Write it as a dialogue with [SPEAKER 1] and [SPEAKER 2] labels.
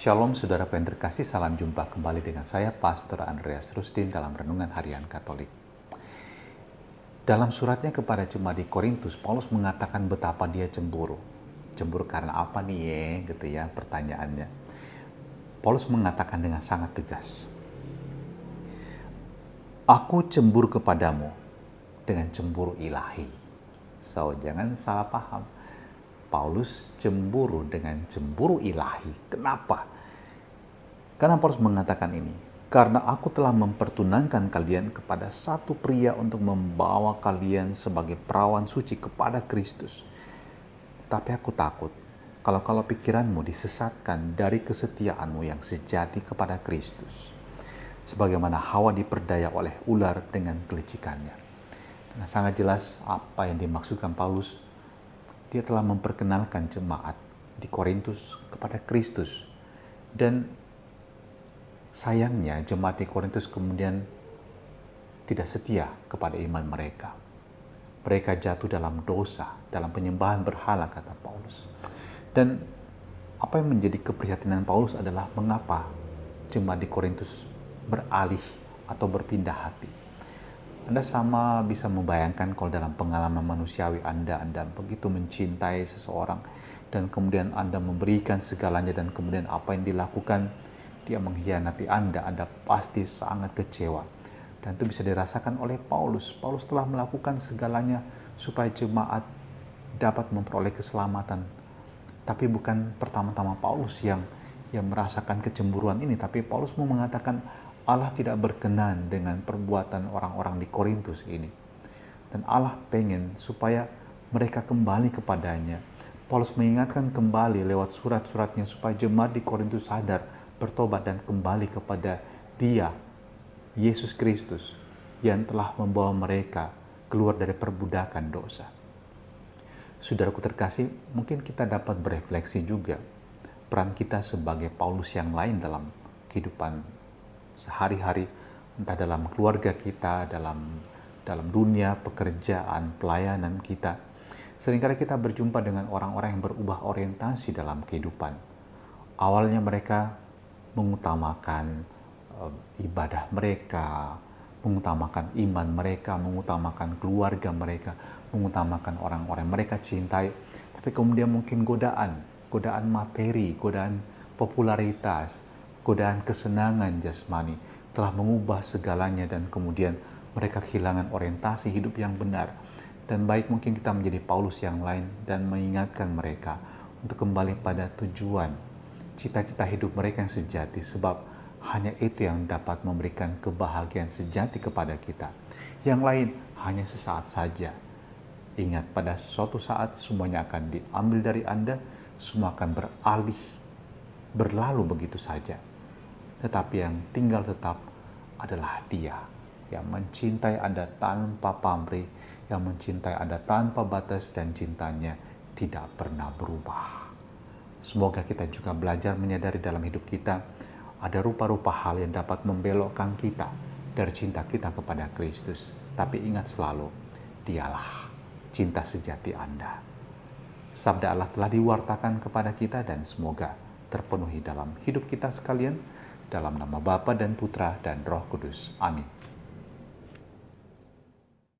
[SPEAKER 1] Shalom saudaraku yang terkasih, salam jumpa kembali dengan saya Pastor Andreas Rustin dalam Renungan Harian Katolik. Dalam suratnya kepada jemaat di Korintus, Paulus mengatakan betapa dia cemburu. Cemburu karena apa nih gitu ya pertanyaannya. Paulus mengatakan dengan sangat tegas, "Aku cemburu kepadamu dengan cemburu ilahi." So, jangan salah paham. Paulus cemburu dengan cemburu ilahi. Kenapa? Karena Paulus mengatakan ini, karena aku telah mempertunangkan kalian kepada satu pria untuk membawa kalian sebagai perawan suci kepada Kristus. Tapi aku takut kalau pikiranmu disesatkan dari kesetiaanmu yang sejati kepada Kristus. Sebagaimana Hawa diperdaya oleh ular dengan kelicikannya. Nah, sangat jelas apa yang dimaksudkan Paulus. Dia telah memperkenalkan jemaat di Korintus kepada Kristus. Dan sayangnya jemaat di Korintus kemudian tidak setia kepada iman mereka. Mereka jatuh dalam dosa, dalam penyembahan berhala, kata Paulus. Dan apa yang menjadi keprihatinan Paulus adalah mengapa jemaat di Korintus beralih atau berpindah hati. Anda sama bisa membayangkan kalau dalam pengalaman manusiawi Anda begitu mencintai seseorang dan kemudian Anda memberikan segalanya dan kemudian apa yang dilakukan, dia mengkhianati Anda pasti sangat kecewa. Dan itu bisa dirasakan oleh Paulus. Paulus telah melakukan segalanya supaya jemaat dapat memperoleh keselamatan. Tapi bukan pertama-tama Paulus yang merasakan kecemburuan ini, tapi Paulus mau mengatakan Allah tidak berkenan dengan perbuatan orang-orang di Korintus ini. Dan Allah pengen supaya mereka kembali kepadanya. Paulus mengingatkan kembali lewat surat-suratnya supaya jemaat di Korintus sadar, bertobat dan kembali kepada Dia, Yesus Kristus, yang telah membawa mereka keluar dari perbudakan dosa. Saudaraku terkasih, mungkin kita dapat berefleksi juga peran kita sebagai Paulus yang lain dalam kehidupan sehari-hari, entah dalam keluarga kita, dalam dunia pekerjaan, pelayanan kita. Seringkali kita berjumpa dengan orang-orang yang berubah orientasi dalam kehidupan. Awalnya mereka mengutamakan ibadah mereka, mengutamakan iman mereka, mengutamakan keluarga mereka, mengutamakan orang-orang mereka cintai. Tapi kemudian mungkin godaan materi, godaan popularitas, godaan kesenangan jasmani telah mengubah segalanya dan kemudian mereka kehilangan orientasi hidup yang benar. Dan baik mungkin kita menjadi Paulus yang lain dan mengingatkan mereka untuk kembali pada tujuan, cita-cita hidup mereka yang sejati, sebab hanya itu yang dapat memberikan kebahagiaan sejati kepada kita. Yang lain hanya sesaat saja. Ingat, pada suatu saat semuanya akan diambil dari Anda, semua akan berlalu begitu saja. Tetapi yang tinggal tetap adalah Dia yang mencintai Anda tanpa pamrih, yang mencintai Anda tanpa batas dan cintanya tidak pernah berubah. Semoga kita juga belajar menyadari dalam hidup kita ada rupa-rupa hal yang dapat membelokkan kita dari cinta kita kepada Kristus. Tapi ingat selalu, Dialah cinta sejati Anda. Sabda Allah telah diwartakan kepada kita dan semoga terpenuhi dalam hidup kita sekalian. Dalam nama Bapa dan Putra dan Roh Kudus. Amin.